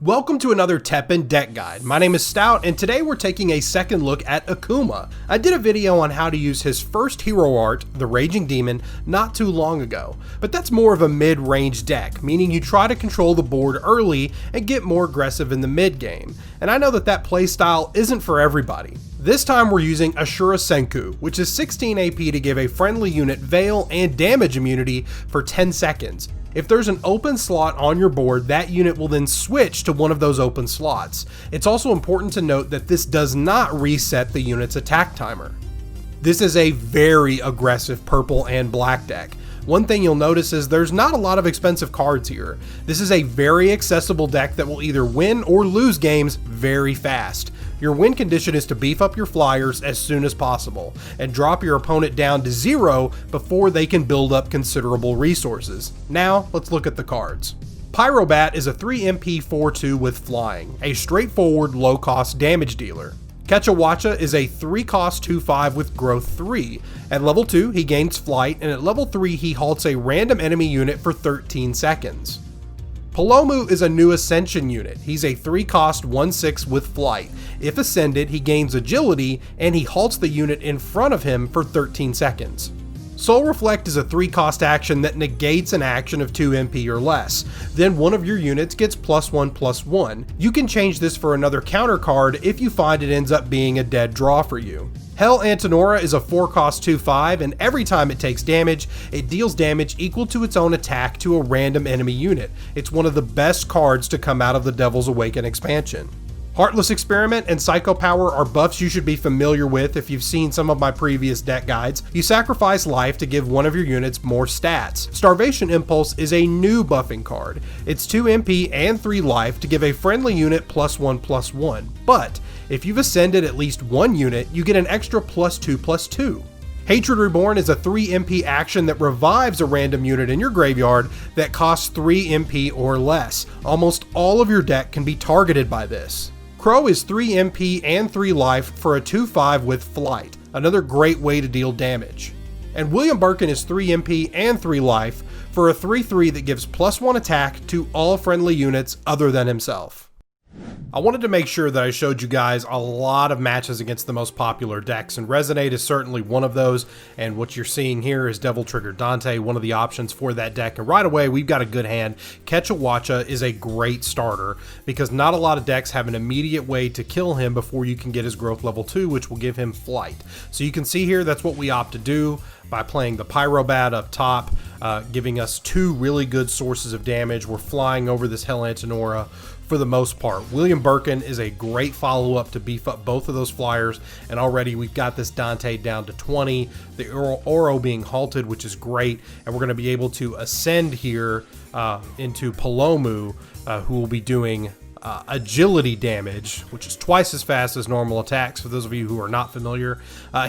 Welcome to another TEPPEN deck guide. My name is Stout, and today we're taking a second look at Akuma. I did a video on how to use his first hero art, the Raging Demon, not too long ago, but that's more of a mid-range deck, meaning you try to control the board early and get more aggressive in the mid-game. And I know that playstyle isn't for everybody. This time we're using Ashura Senku, which is 16 AP to give a friendly unit Veil and damage immunity for 10 seconds. If there's an open slot on your board, that unit will then switch to one of those open slots. It's also important to note that this does not reset the unit's attack timer. This is a very aggressive purple and black deck. One thing you'll notice is there's not a lot of expensive cards here. This is a very accessible deck that will either win or lose games very fast. Your win condition is to beef up your flyers as soon as possible and drop your opponent down to 0 before they can build up considerable resources. Now, let's look at the cards. Pyrobat is a 3 MP 4/2 with flying, a straightforward low-cost damage dealer. Kechawacha is a 3-cost 2/5 with growth 3. At level 2, he gains flight, and at level 3, he halts a random enemy unit for 13 seconds. Palomu is a new Ascension unit. He's a 3-cost 1/6 with flight. If ascended, he gains agility, and he halts the unit in front of him for 13 seconds. Soul Reflect is a 3-cost action that negates an action of 2 MP or less. Then one of your units gets +1/+1. You can change this for another counter card if you find it ends up being a dead draw for you. Helm is a 4-cost 2/5, and every time it takes damage, it deals damage equal to its own attack to a random enemy unit. It's one of the best cards to come out of the Devil's Awaken expansion. Heartless Experiment and Psycho Power are buffs you should be familiar with if you've seen some of my previous deck guides. You sacrifice life to give one of your units more stats. Starvation Impulse is a new buffing card. It's 2 MP and 3 life to give a friendly unit +1/+1, but if you've ascended at least one unit, you get an extra +2/+2. Hatred Reborn is a 3 MP action that revives a random unit in your graveyard that costs 3 MP or less. Almost all of your deck can be targeted by this. Crow is 3 MP and 3 life for a 2/5 with flight, another great way to deal damage. And William Birkin is 3 MP and 3 life for a 3/3 that gives +1 attack to all friendly units other than himself. I wanted to make sure that I showed you guys a lot of matches against the most popular decks, and Resonate is certainly one of those, and what you're seeing here is Devil Trigger Dante, one of the options for that deck, and right away we've got a good hand. Kechawacha is a great starter, because not a lot of decks have an immediate way to kill him before you can get his growth level 2, which will give him flight. So you can see here that's what we opt to do by playing the Pyrobat up top, giving us 2 really good sources of damage. We're flying over this Hell Antenora for the most part. William Birkin is a great follow-up to beef up both of those flyers, and already we've got this Dante down to 20, the Oro being halted, which is great, and we're going to be able to ascend here into Palomu, who will be doing agility damage, which is twice as fast as normal attacks. For those of you who are not familiar,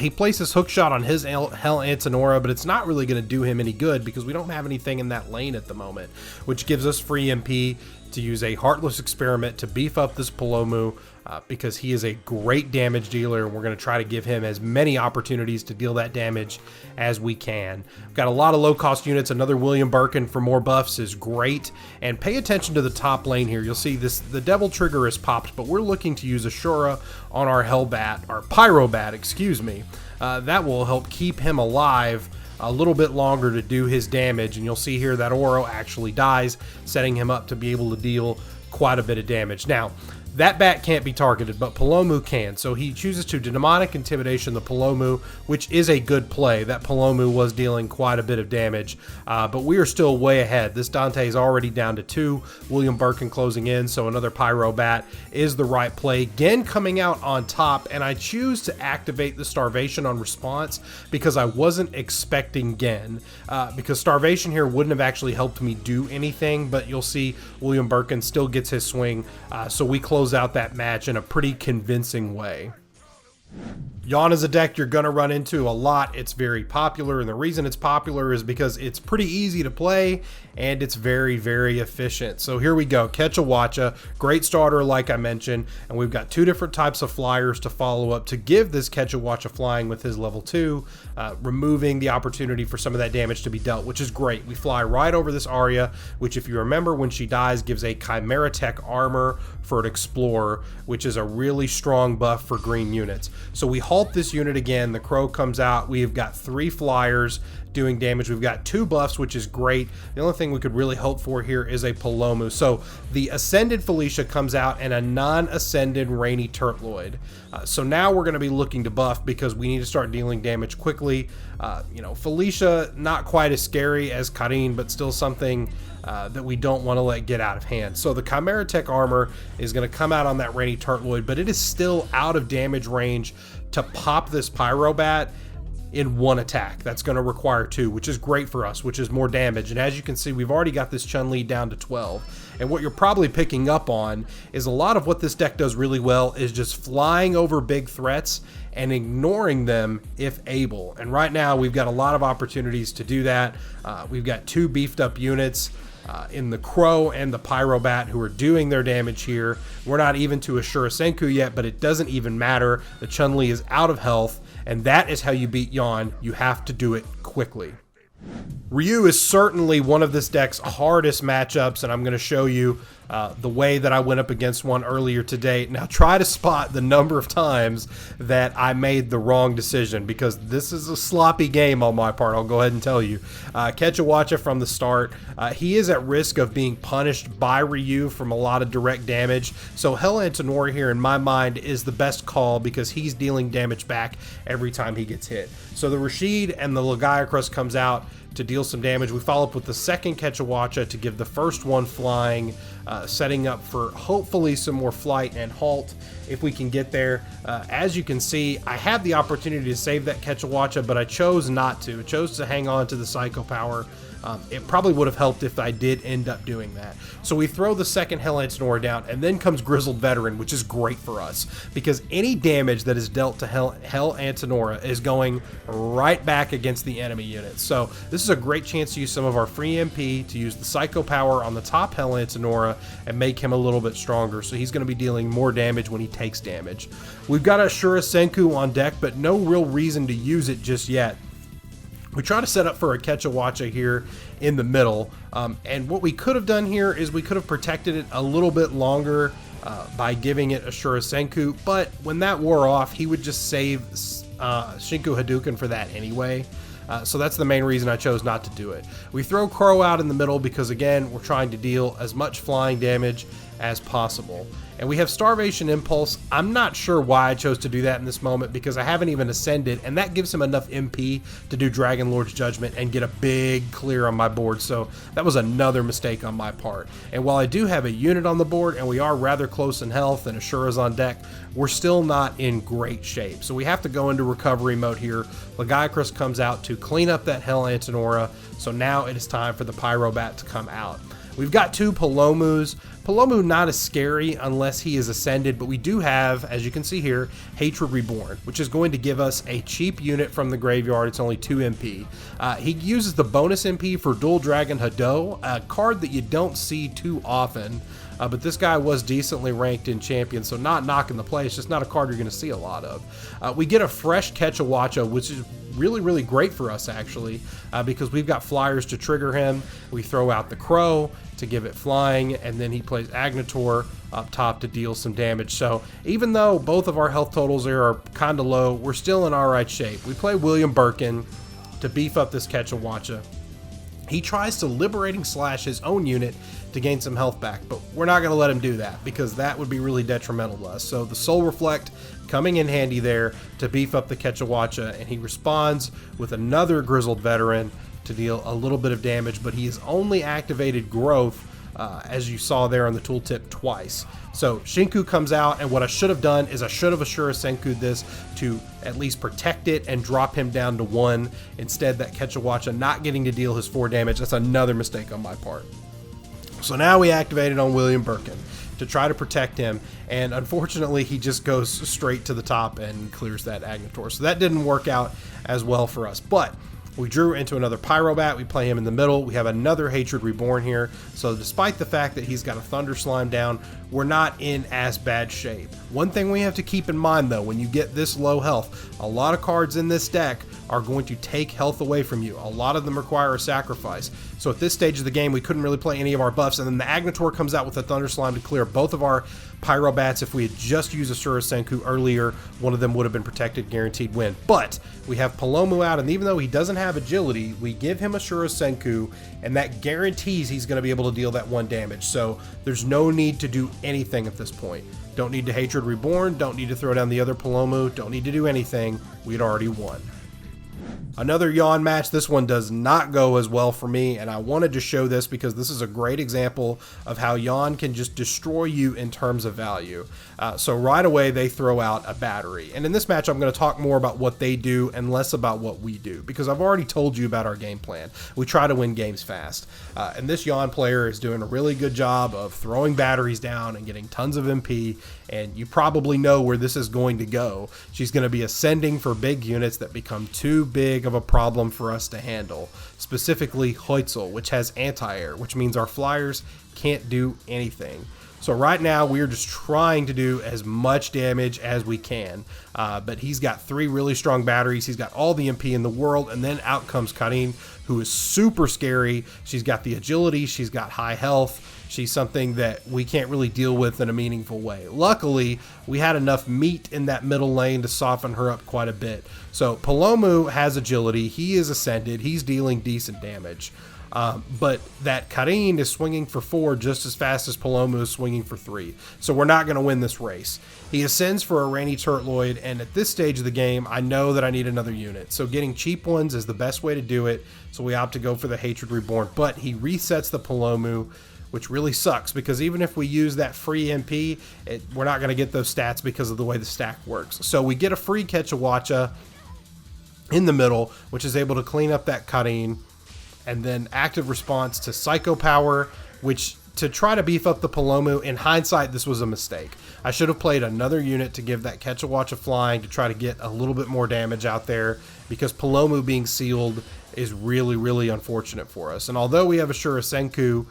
he places hookshot on his Hell Antenora, but it's not really going to do him any good because we don't have anything in that lane at the moment, which gives us free MP to use a Heartless Experiment to beef up this Palomu, because he is a great damage dealer, and we're going to try to give him as many opportunities to deal that damage as we can. We've got a lot of low-cost units. Another William Birkin for more buffs is great, and pay attention to the top lane here. You'll see this, the Devil Trigger is popped, but we're looking to use Ashura on our Hellbat, our Pyrobat, excuse me. That will help keep him alive a little bit longer to do his damage, and you'll see here that Oro actually dies, setting him up to be able to deal quite a bit of damage. Now, that bat can't be targeted, but Palomu can, so he chooses to Demonic Intimidation the Palomu, which is a good play. That Palomu was dealing quite a bit of damage, but we are still way ahead. This Dante is already down to 2, William Birkin closing in, so another Pyrobat is the right play. Gen coming out on top, and I choose to activate the Starvation on response because I wasn't expecting Gen, because Starvation here wouldn't have actually helped me do anything, but you'll see William Birkin still gets his swing, so we close out that match in a pretty convincing way. Yawn is a deck you're going to run into a lot. It's very popular, and the reason it's popular is because it's pretty easy to play and it's very, very efficient. So here we go. Quechua, great starter like I mentioned, and we've got two different types of flyers to follow up to give this Quechua flying with his level 2, removing the opportunity for some of that damage to be dealt, which is great. We fly right over this Arya, which if you remember when she dies gives a Chimera Tech armor for an Explorer, which is a really strong buff for green units. So we halt this unit again, the Crow comes out, we've got 3 flyers doing damage, we've got 2 buffs, which is great. The only thing we could really hope for here is a Palomu. So the Ascended Felicia comes out and a non-Ascended Rainy Turtloid. So now we're going to be looking to buff because we need to start dealing damage quickly. You know, Felicia, not quite as scary as Karin, but still something that we don't want to let get out of hand. So the Chimera Tech armor is going to come out on that Rainy Turtloid, but it is still out of damage range to pop this Pyrobat in 1 attack. That's going to require 2, which is great for us, which is more damage. And as you can see, we've already got this Chun-Li down to 12. And what you're probably picking up on is a lot of what this deck does really well is just flying over big threats and ignoring them if able. And right now we've got a lot of opportunities to do that. We've got 2 beefed up units in the Crow and the Pyrobat who are doing their damage here. We're not even to Ashura Senku yet, but it doesn't even matter. The Chun-Li is out of health, and that is how you beat Yawn. You have to do it quickly. Ryu is certainly one of this deck's hardest matchups, and I'm going to show you the way that I went up against one earlier today. Now try to spot the number of times that I made the wrong decision, because this is a sloppy game on my part, I'll go ahead and tell you. Quechua from the start, he is at risk of being punished by Ryu from a lot of direct damage, so Hell Antenora here in my mind is the best call because he's dealing damage back every time he gets hit. So the Rashid and the Lagiacrus comes out to deal some damage. We follow up with the second Quechua to give the first one flying, setting up for hopefully some more flight and halt if we can get there. As you can see, I had the opportunity to save that Quechua, but I chose not to. I chose to hang on to the Psycho Power. It probably would have helped if I did end up doing that. So we throw the second Hell Antenora down, and then comes Grizzled Veteran, which is great for us, because any damage that is dealt to Hell Antenora is going right back against the enemy unit. So this is a great chance to use some of our free MP to use the Psycho Power on the top Hell Antenora and make him a little bit stronger. So he's going to be dealing more damage when he takes damage. We've got Ashura Senku on deck, but no real reason to use it just yet. We try to set up for a Quechua here in the middle, and what we could have done here is we could have protected it a little bit longer by giving it Ashura Senku, but when that wore off, he would just save Shinku Hadouken for that anyway. So that's the main reason I chose not to do it. We throw Crow out in the middle because, again, we're trying to deal as much flying damage as possible. And we have Starvation Impulse. I'm not sure why I chose to do that in this moment because I haven't even ascended, and that gives him enough MP to do Dragon Lord's Judgment and get a big clear on my board. So that was another mistake on my part. And while I do have a unit on the board and we are rather close in health and Ashura's on deck, we're still not in great shape. So we have to go into recovery mode here. Lagiacrus comes out to clean up that Hell Antenora. So now it is time for the Pyrobat to come out. We've got 2 Palomus. Palomu not as scary unless he is ascended, but we do have, as you can see here, Hatred Reborn, which is going to give us a cheap unit from the graveyard. It's only 2 MP. He uses the bonus MP for Dual Dragon Hado, a card that you don't see too often. But this guy was decently ranked in Champion, so not knocking the play. It's just not a card you're going to see a lot of. We get a fresh Quechua, which is really, really great for us, actually, because we've got flyers to trigger him. We throw out the Crow to give it flying, and then he plays Agnator up top to deal some damage. So even though both of our health totals there are kind of low, we're still in all right shape. We play William Birkin to beef up this Quechua. He tries to Liberating Slash his own unit to gain some health back, but we're not going to let him do that because that would be really detrimental to us. So the Soul Reflect coming in handy there to beef up the Quechua, and he responds with another Grizzled Veteran to deal a little bit of damage, but he has only activated Growth, as you saw there on the tooltip, twice. So Shinku comes out, and what I should have done is I should have Ashura Senku this to at least protect it and drop him down to 1. Instead, that Quechua not getting to deal his 4 damage. That's another mistake on my part. So now we activate it on William Birkin. to try to protect him, and unfortunately he just goes straight to the top and clears that Agnator. So that didn't work out as well for us, but we drew into another Pyrobat. We play him in the middle. We have another Hatred Reborn here. So despite the fact that he's got a Thunder Slime down, we're not in as bad shape. One thing we have to keep in mind though, when you get this low health, a lot of cards in this deck are going to take health away from you. A lot of them require a sacrifice. So at this stage of the game, we couldn't really play any of our buffs, and then the Agnator comes out with a Thunder Slime to clear both of our Pyrobats. If we had just used Ashura Senku earlier, one of them would have been protected, guaranteed win. But we have Palomu out, and even though he doesn't have agility, we give him Ashura Senku, and that guarantees he's going to be able to deal that 1 damage. So there's no need to do anything at this point. Don't need to Hatred Reborn, don't need to throw down the other Palomu, don't need to do anything. We'd already won. Another Yawn match. This one does not go as well for me, and I wanted to show this because this is a great example of how Yawn can just destroy you in terms of value. So right away they throw out a battery, and in this match I'm going to talk more about what they do and less about what we do, because I've already told you about our game plan. We try to win games fast, and this Yawn player is doing a really good job of throwing batteries down and getting tons of MP, and you probably know where this is going to go. She's going to be ascending for big units that become too big of a problem for us to handle, specifically Hoitzel, which has anti-air, which means our flyers can't do anything. So right now we are just trying to do as much damage as we can, but he's got 3 really strong batteries, he's got all the MP in the world, and then out comes Karin, who is super scary. She's got the agility, she's got high health, she's something that we can't really deal with in a meaningful way. Luckily, we had enough meat in that middle lane to soften her up quite a bit. So Palomu has agility, he is ascended, he's dealing decent damage. But that Karin is swinging for 4 just as fast as Palomu is swinging for 3. So we're not going to win this race. He ascends for a Rainy Turtloid, and at this stage of the game, I know that I need another unit. So getting cheap ones is the best way to do it, so we opt to go for the Hatred Reborn. But he resets the Palomu, which really sucks, because even if we use that free MP, we're not going to get those stats because of the way the stack works. So we get a free Quetzalcoatl in the middle, which is able to clean up that Karin, and then active response to Psycho Power, which to try to beef up the Palomu, in hindsight, this was a mistake. I should have played another unit to give that Quetzalcoatl flying to try to get a little bit more damage out there, because Palomu being sealed is really, really unfortunate for us. And although we have Ashura Senku,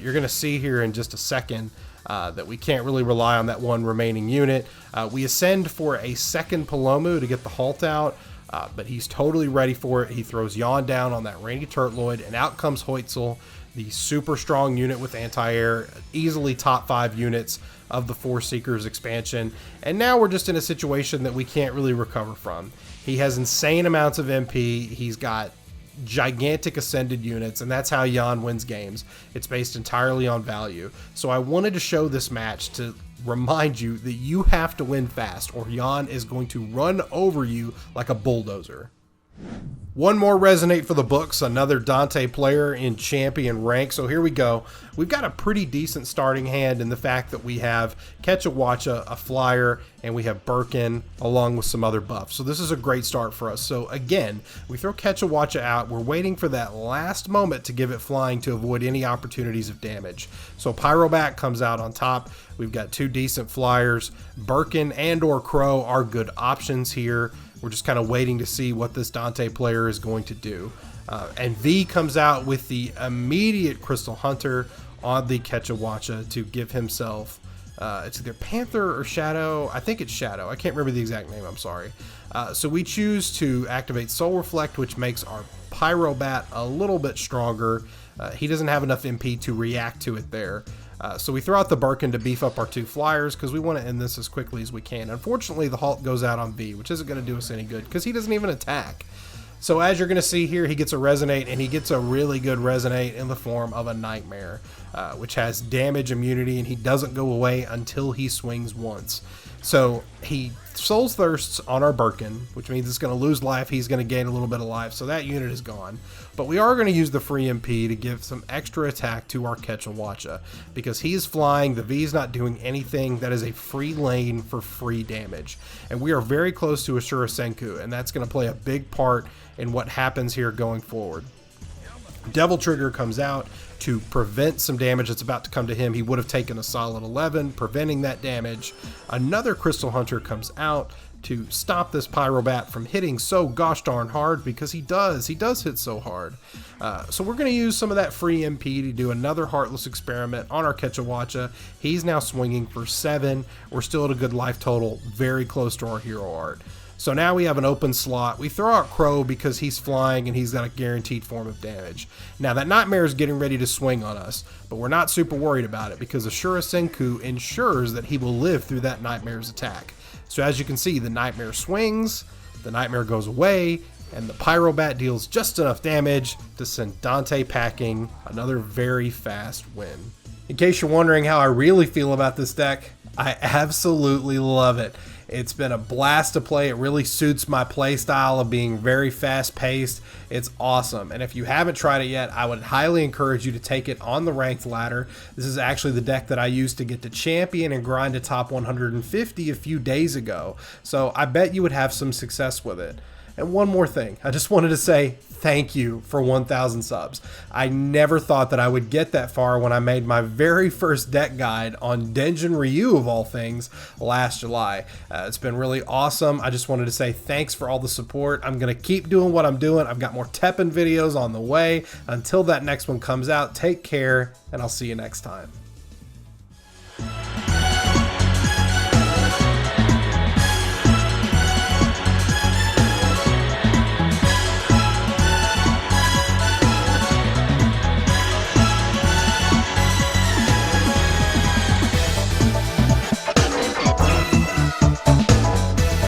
you're going to see here in just a second that we can't really rely on that 1 remaining unit. We ascend for a second Palomu to get the halt out, but he's totally ready for it. He throws Yawn down on that Rainy Turtloid, and out comes Hoitzel, the super strong unit with anti-air, easily top 5 units of the Force Seekers expansion. And now we're just in a situation that we can't really recover from. He has insane amounts of MP, he's got gigantic ascended units, and that's how Yawn wins games. It's based entirely on value. So I wanted to show this match to remind you that you have to win fast, or Yawn is going to run over you like a bulldozer. One more Resonate for the books, another Dante player in champion rank. So here we go. We've got a pretty decent starting hand in the fact that we have Quetzalcoatl, a flyer, and we have Birkin along with some other buffs. So this is a great start for us. So again, we throw Quetzalcoatl out. We're waiting for that last moment to give it flying to avoid any opportunities of damage. So Pyrobat comes out on top. We've got 2 decent flyers. Birkin and or Crow are good options here. We're just kind of waiting to see what this Dante player is going to do. And V comes out with the immediate Crystal Hunter on the Quetzalcoatl to give himself, it's either Panther or Shadow. I think it's Shadow. I can't remember the exact name, I'm sorry. So we choose to activate Soul Reflect, which makes our Pyrobat a little bit stronger. He doesn't have enough MP to react to it there. So we throw out the Birkin to beef up our 2 flyers because we want to end this as quickly as we can. Unfortunately, the halt goes out on V, which isn't going to do us any good because he doesn't even attack. So as you're going to see here, he gets a Resonate, and he gets a really good Resonate in the form of a Nightmare, which has damage immunity, and he doesn't go away until he swings once. So he Soul's Thirsts on our Birkin, which means it's going to lose life. He's going to gain a little bit of life, so that unit is gone. But we are going to use the free MP to give some extra attack to our Quetzalcoatl, because he's flying, the V's not doing anything. That is a free lane for free damage. And we are very close to Ashura Senku, and that's going to play a big part in what happens here going forward. Devil Trigger comes out, to prevent some damage that's about to come to him. He would have taken a solid 11, preventing that damage. Another Crystal Hunter comes out to stop this Pyrobat from hitting so gosh darn hard, because he does hit so hard. So we're going to use some of that free MP to do another Heartless experiment on our Kechawacha. He's now swinging for 7. We're still at a good life total, very close to our hero art. So now we have an open slot. We throw out Crow because he's flying and he's got a guaranteed form of damage. Now that Nightmare is getting ready to swing on us, but we're not super worried about it because Ashura Senku ensures that he will live through that Nightmare's attack. So as you can see, the Nightmare swings, the Nightmare goes away, and the Pyrobat deals just enough damage to send Dante packing. Another very fast win. In case you're wondering how I really feel about this deck, I absolutely love it. It's been a blast to play. It really suits my play style of being very fast paced. It's awesome. And if you haven't tried it yet, I would highly encourage you to take it on the ranked ladder. This is actually the deck that I used to get to champion and grind to top 150 a few days ago. So I bet you would have some success with it. And one more thing, I just wanted to say thank you for 1,000 subs. I never thought that I would get that far when I made my very first deck guide on Denjin Ryu of all things last July. It's been really awesome. I just wanted to say thanks for all the support. I'm going to keep doing what I'm doing. I've got more TEPPEN videos on the way. Until that next one comes out, take care, and I'll see you next time.